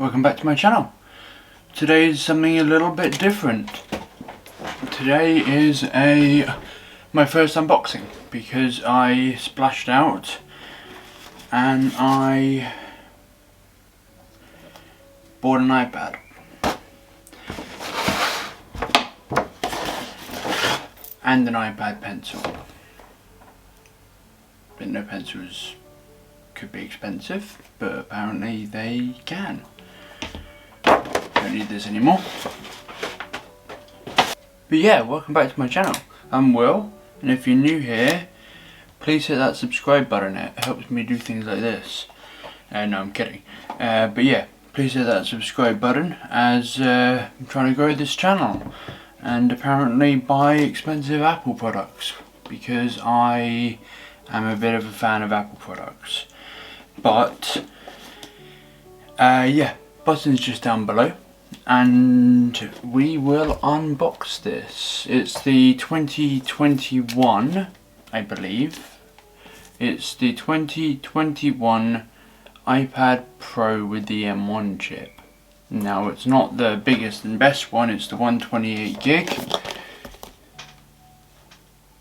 welcome back to my channel. Today is something a little bit different. Today is my first unboxing because I splashed out and I bought an iPad. And an iPad pencil. Didn't know pencils could be expensive, but apparently they can. Don't need this anymore. But yeah, welcome back to my channel. I'm Will, and if you're new here, please hit that subscribe button. It helps me do things like this. No, I'm kidding. But yeah, please hit that subscribe button as I'm trying to grow this channel and apparently buy expensive Apple products because I am a bit of a fan of Apple products. But yeah, button's just down below and we will unbox this. It's the 2021, I believe. It's the 2021 iPad Pro with the M1 chip. Now it's not the biggest and best one, it's the 128 gig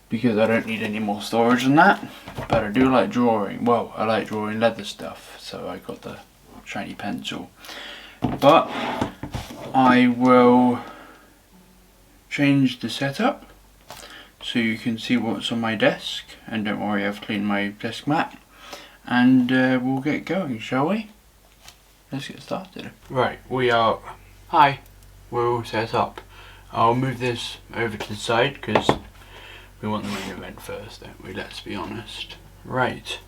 because I don't need any more storage than that, but I do like drawing. Well, I like drawing leather stuff, so I got the shiny pencil. But I will change the setup so you can see what's on my desk, and don't worry, I've cleaned my desk mat, and we'll get going, shall we? Let's get started. Right, we're all set up. I'll move this over to the side because we want the main event first, don't we? Let's be honest. Right.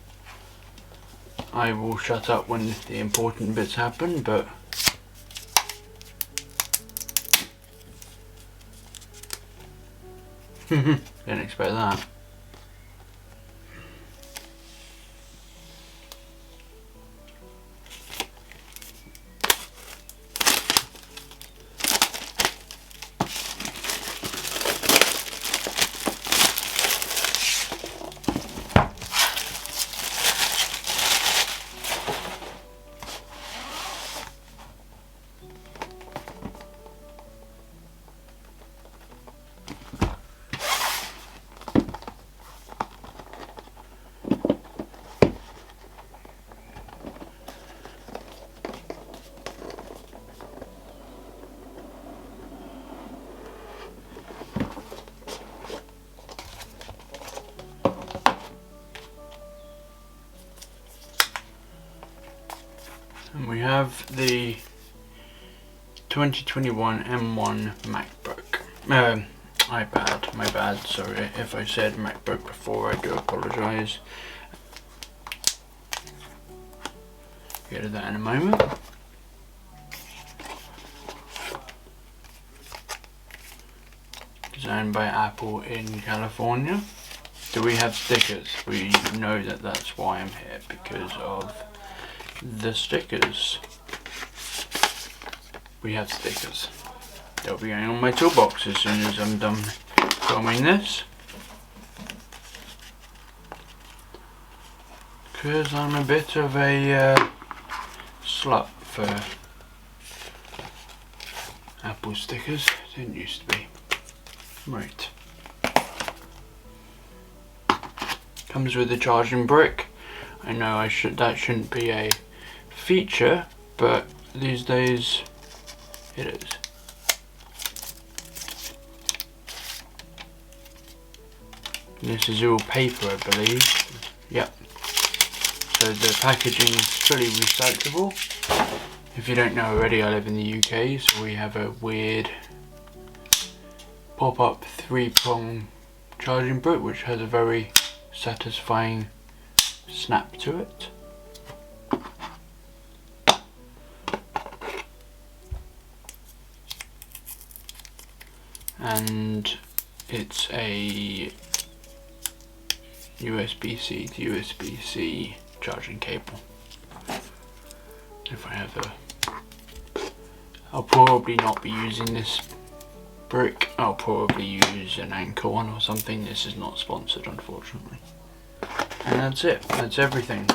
I will shut up when the important bits happen, but didn't expect that. And we have the 2021 M1 MacBook. iPad, my bad, sorry if I said MacBook before, I do apologise. Get to that in a moment. Designed by Apple in California. Do we have stickers? We know that that's why I'm here, because of the stickers. We have stickers. They'll be going on my toolbox as soon as I'm done filming this, because I'm a bit of a slut for Apple stickers. Didn't used to be. Right. Comes with a charging brick. I know that shouldn't be a feature, but these days it is. This is all paper, I believe. Yep. So the packaging is fully recyclable. If you don't know already, I live in the UK, so we have a weird pop-up 3-prong charging brick which has a very satisfying snap to it. And it's a USB-C to USB-C charging cable. If I have I'll probably not be using this brick. I'll probably use an Anchor one or something. This is not sponsored, unfortunately. And that's it. That's everything.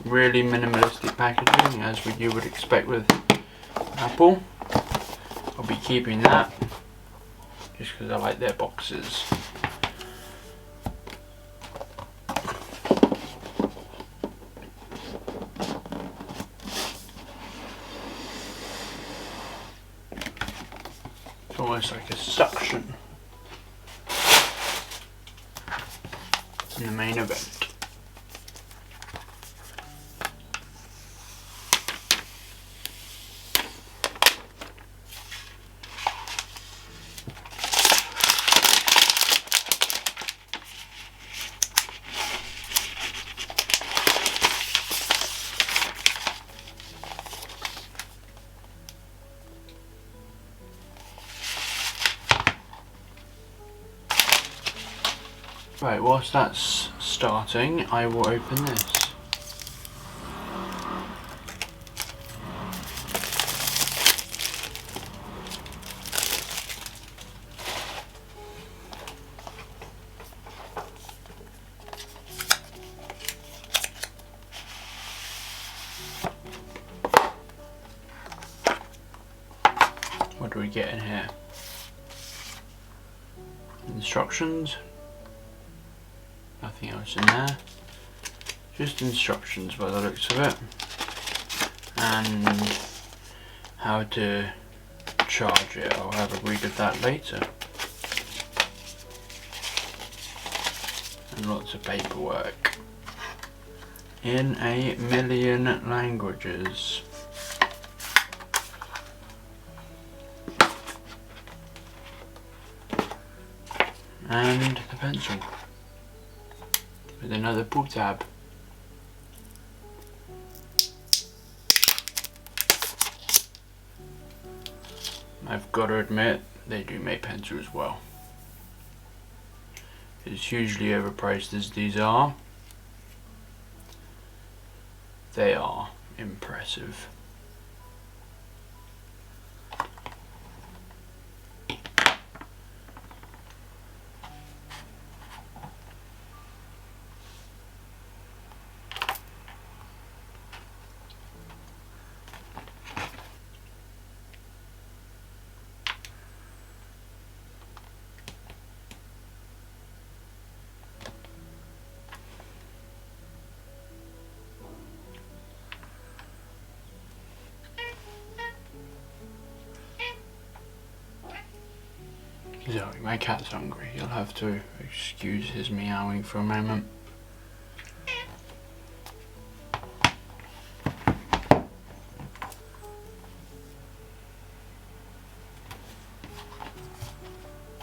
Really minimalistic packaging, as you would expect with Apple. I'll be keeping that just because I like their boxes. It's almost like a suction in the main event. Right, whilst that's starting, I will open this. What do we get in here? Instructions. Nothing else in there. Just instructions by the looks of it. And how to charge it. I'll have a read of that later. And lots of paperwork. In a million languages. And the pencil. With another pull tab. I've got to admit, they do make pencils well. As hugely overpriced as these are, they are impressive. Sorry, my cat's hungry. You'll have to excuse his meowing for a moment.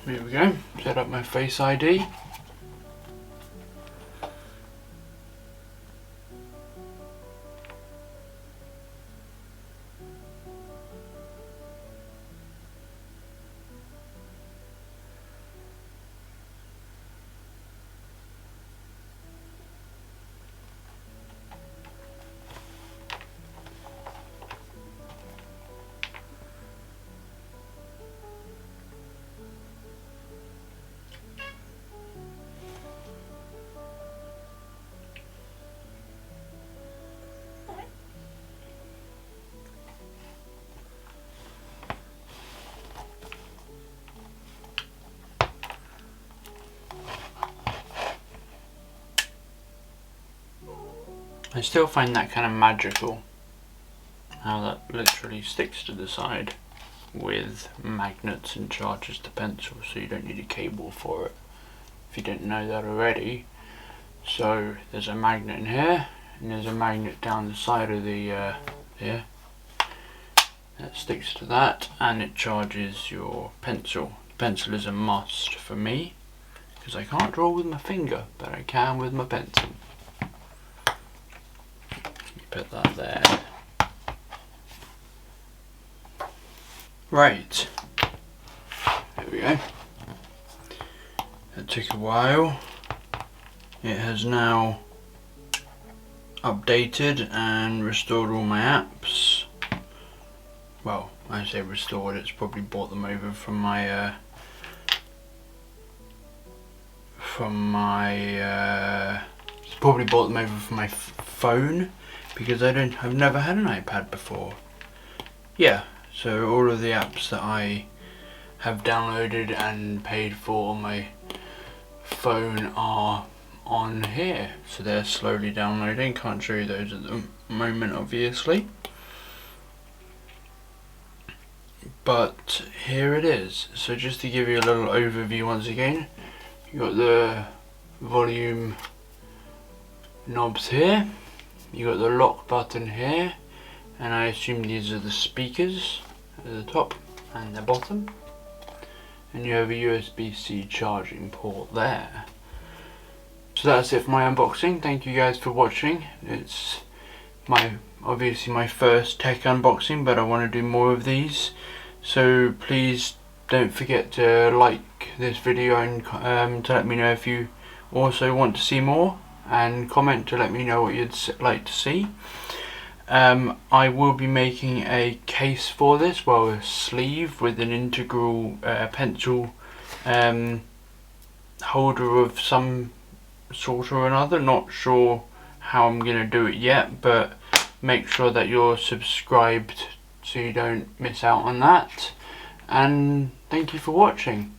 Here we go. Set up my Face ID. I still find that kind of magical, how that literally sticks to the side with magnets and charges the pencil, so you don't need a cable for it, if you didn't know that already. So there's a magnet in here, and there's a magnet down the side of the here, that sticks to that, and it charges your pencil. The pencil is a must for me, because I can't draw with my finger, but I can with my pencil. Put that there. Right, there we go. It took a while. It has now updated and restored all my apps. Well, I say restored, it's probably brought them over from my it's probably brought them over from my phone, because I've never had an iPad before. yeah, so all of the apps that I have downloaded and paid for on my phone are on here, so they're slowly downloading. Can't show you those at the moment, obviously, but here it is. So just to give you a little overview once again, you got the volume knobs here, you got the lock button here, and I assume these are the speakers at the top and the bottom, and you have a USB-C charging port there. So that's it for my unboxing. Thank you guys for watching. It's obviously my first tech unboxing, but I want to do more of these, so please don't forget to like this video and to let me know if you also want to see more, and comment to let me know what you'd like to see. I will be making a case for this, well, a sleeve with an integral pencil holder of some sort or another. Not sure how I'm going to do it yet, but make sure that you're subscribed so you don't miss out on that. And thank you for watching.